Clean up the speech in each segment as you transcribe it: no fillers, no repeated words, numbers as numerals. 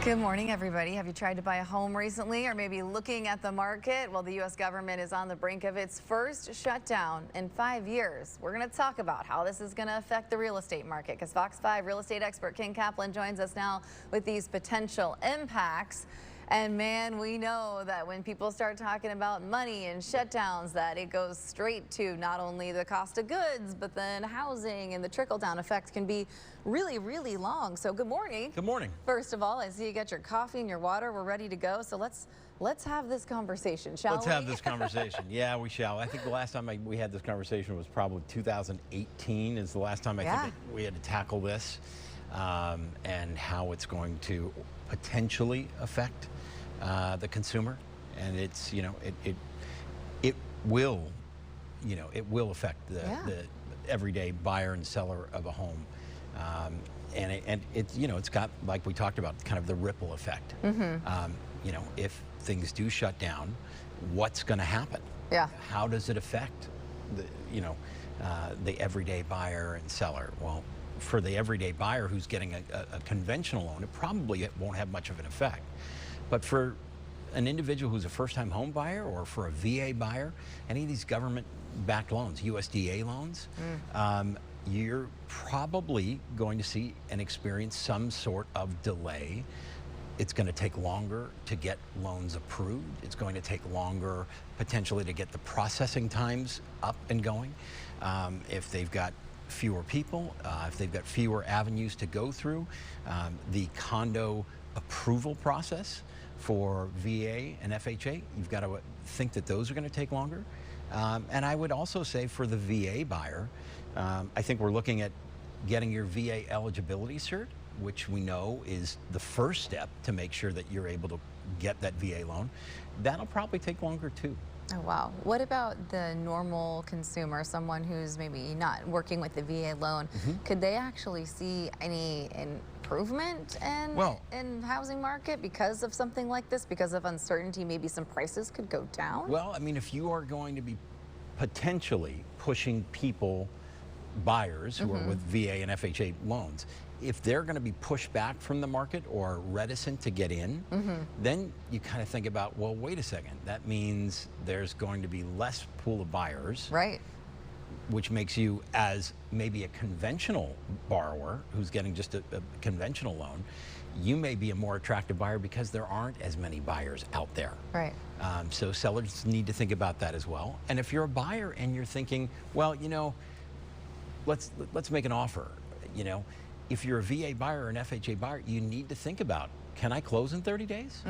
Good morning, everybody. Have you tried to buy a home recently or maybe looking at the market? Well, the U.S. government is on the brink of its first shutdown in 5 years. We're going to talk about how this is going to affect the real estate market because Fox 5 real estate expert King Kaplan joins us now with these potential impacts. And man, we know that when people start talking about money and shutdowns, that it goes straight to not only the cost of goods, but then housing, and the trickle-down effect can be really, really long. So good morning. Good morning. First of all, I see you got your coffee and your water. We're ready to go. So let's have this conversation, shall we? Let's have this conversation. Yeah, we shall. I think the last time we had this conversation was probably 2018 is the last time I think we had to tackle this and how it's going to potentially affect the consumer, and it's it will affect the everyday buyer and seller of a home, and it's got, like we talked about, kind of the ripple effect. If things do shut down, what's going to happen? Yeah. How does it affect the everyday buyer and seller? Well, for the everyday buyer who's getting a conventional loan, it won't have much of an effect. But for an individual who's a first-time home buyer, or for a VA buyer, any of these government-backed loans, USDA loans, you're probably going to see and experience some sort of delay. It's going to take longer to get loans approved. It's going to take longer potentially to get the processing times up and going. If they've got fewer people, if they've got fewer avenues to go through, the condo approval process for VA and FHA, you've got to think that those are going to take longer. And I would also say for the VA buyer, I think we're looking at getting your VA eligibility cert, which we know is the first step to make sure that you're able to get that VA loan. That'll probably take longer too. Oh, wow. What about the normal consumer, someone who's maybe not working with the VA loan? Could they actually see any improvement in housing market because of something like this, because of uncertainty? Maybe some prices could go down? Well, I mean, if you are going to be potentially pushing buyers who are with VA and FHA loans, if they're going to be pushed back from the market or reticent to get in, then you kind of think about, well, wait a second, that means there's going to be less pool of buyers, right? Which makes you, as maybe a conventional borrower who's getting just a conventional loan, you may be a more attractive buyer because there aren't as many buyers out there. Right. So sellers need to think about that as well. And if you're a buyer and you're thinking, well, let's make an offer, if you're a VA buyer or an FHA buyer, you need to think about, can I close in 30 days?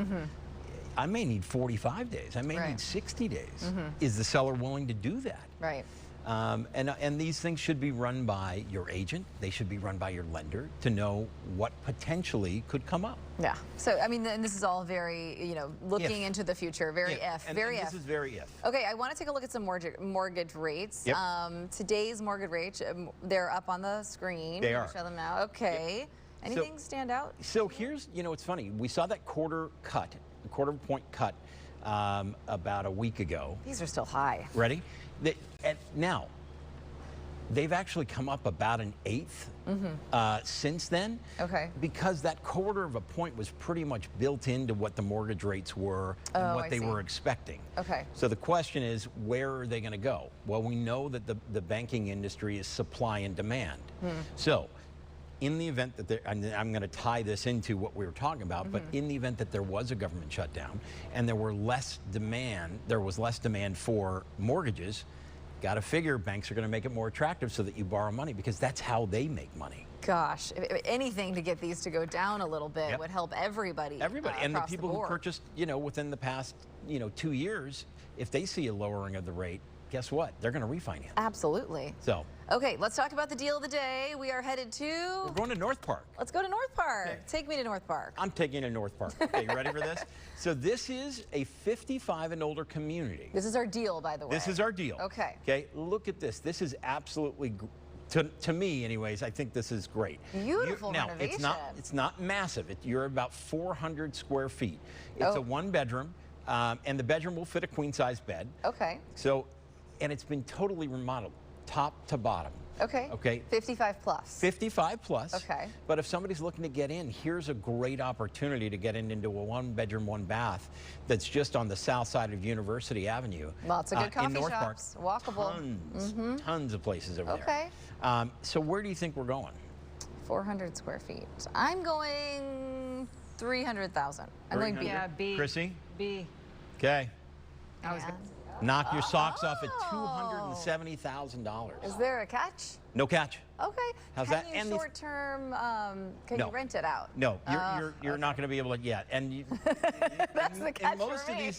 I may need 45 days. I may need 60 days. Is the seller willing to do that? Right. And these things should be run by your agent. They should be run by your lender to know what potentially could come up. Yeah. So, I mean, and this is all very, looking into the future, very if. This is very if. Okay, I want to take a look at some mortgage rates. Yep. Today's mortgage rates, they're up on the screen. They are. Show them now. Okay. Yep. Anything stand out? So here's, it's funny. We saw that quarter point cut about a week ago. These are still high. Ready? Now, they've actually come up about an eighth since then. Okay. Because that quarter of a point was pretty much built into what the mortgage rates were and what they were expecting. Okay. So the question is, where are they going to go? Well, we know that the banking industry is supply and demand. So in the event that I'm going to tie this into what we were talking about, but in the event that there was a government shutdown and there was less demand for mortgages, got to figure banks are going to make it more attractive so that you borrow money, because that's how they make money. Gosh, if anything to get these to go down a little bit would help everybody. And the people who purchased, within the past, 2 years, if they see a lowering of the rate, guess what? They're going to refinance. Absolutely. So. Okay, let's talk about the deal of the day. We are headed to... We're going to North Park. Let's go to North Park. Okay. Take me to North Park. I'm taking you to North Park. Okay, you ready for this? So this is a 55 and older community. This is our deal, by the way. This is our deal. Okay. Okay, look at this. This is absolutely, to me anyways, I think this is great. Beautiful renovation. Now, it's not massive. You're about 400 square feet. It's a one bedroom, and the bedroom will fit a queen size bed. Okay. So, and it's been totally remodeled. top to bottom. Okay. Okay. 55 plus. 55 plus. Okay. But if somebody's looking to get in, here's a great opportunity to get into a 1-bedroom, 1-bath that's just on the south side of University Avenue. Lots of good coffee in North shops, Park. walkable. Tons of places over Okay. there. So where do you think we're going? 400 square feet. I'm going 300,000. I'm going B. 300? Yeah, B. Chrissy? B. Okay. I was And Knock your socks off at Oh. $270,000. is there a catch? No catch. Okay. How's can that? you And these- short-term, can No. you rent it out? No, you're not going to be able to yet. And That's the catch in most for of me.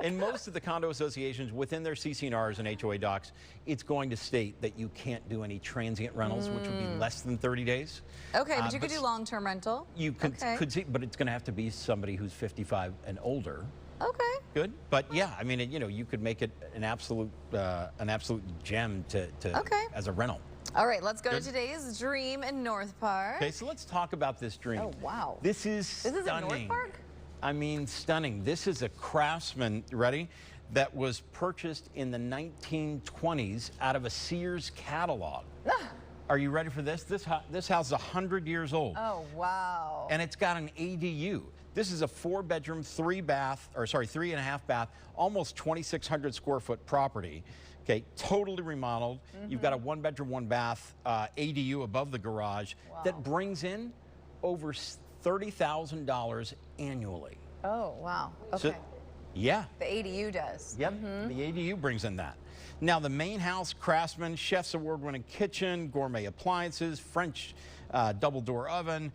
in most of the condo associations within their CC&Rs and HOA docs, it's going to state that you can't do any transient rentals, which would be less than 30 days. Okay, but you could but do long-term rental. You could, Okay. could see, but it's going to have to be somebody who's 55 and older. Okay. Good, but yeah, I mean, you could make it an absolute gem to Okay. as a rental. All right, let's go Good. to today's dream in North Park. Okay, so let's talk about this dream. Oh, wow. This is stunning. This is in North Park? I mean, stunning. This is a Craftsman, ready, that was purchased in the 1920s out of a Sears catalog. Are you ready for this? This house is 100 years old. Oh, wow. And it's got an ADU. This is a 4-bedroom, 3.5 bath, almost 2,600 square foot property. Okay, totally remodeled. You've got a 1-bedroom, 1-bath ADU above the garage that brings in over $30,000 annually. Oh, wow. So- Okay. yeah. The ADU does. Yep, the ADU brings in that. Now, the main house, Craftsman, Chef's Award-winning kitchen, gourmet appliances, French double-door oven,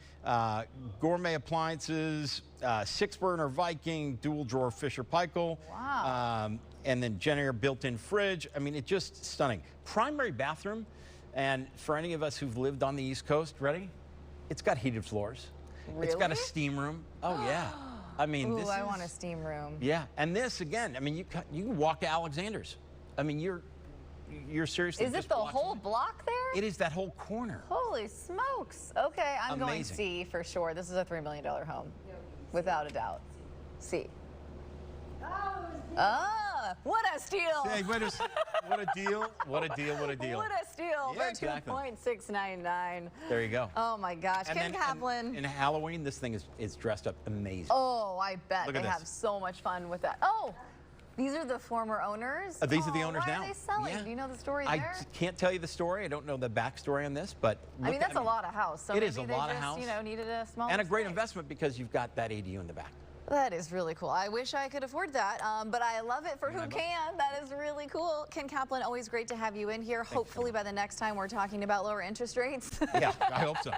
gourmet appliances, 6-burner Viking, dual-drawer Fisher-Paykel. Wow. And then Jenner built-in fridge. I mean, it's just stunning. Primary bathroom, and for any of us who've lived on the East Coast, ready? It's got heated floors. It's got a Really? steam room. Oh, yeah. I mean, Ooh, this I is... want a steam room. Yeah, and this again. I mean, you can walk to Alexander's. I mean, you're seriously. Is it just the walking whole it. block there? It is that whole corner. Holy smokes. Okay, I'm going Amazing. C for sure. This is a $3 million home, without a doubt. C. Ah, what a steal. Hey, what a deal! What a deal! What a deal! What a steal Yeah, for exactly. 2.699. There you go. Oh my gosh, Ken Kaplan. in Halloween, this thing is dressed up amazing. Oh, I bet Look they at have this. so much fun with that. Oh, these are the former owners? These are the Oh, owners why now. Are they selling? Yeah. Do you know the story I there? can't tell you the story. I don't know the backstory on this, but I mean, that's a lot of house. So it is maybe a they lot of just, house. You know, needed a small and a great space. investment because you've got that ADU in the back. That is really cool. I wish I could afford that, but I love it for who love it. can. That is really cool. Ken Kaplan, always great to have you in here. Hopefully by the next time we're talking about lower interest rates. Yeah, I hope so.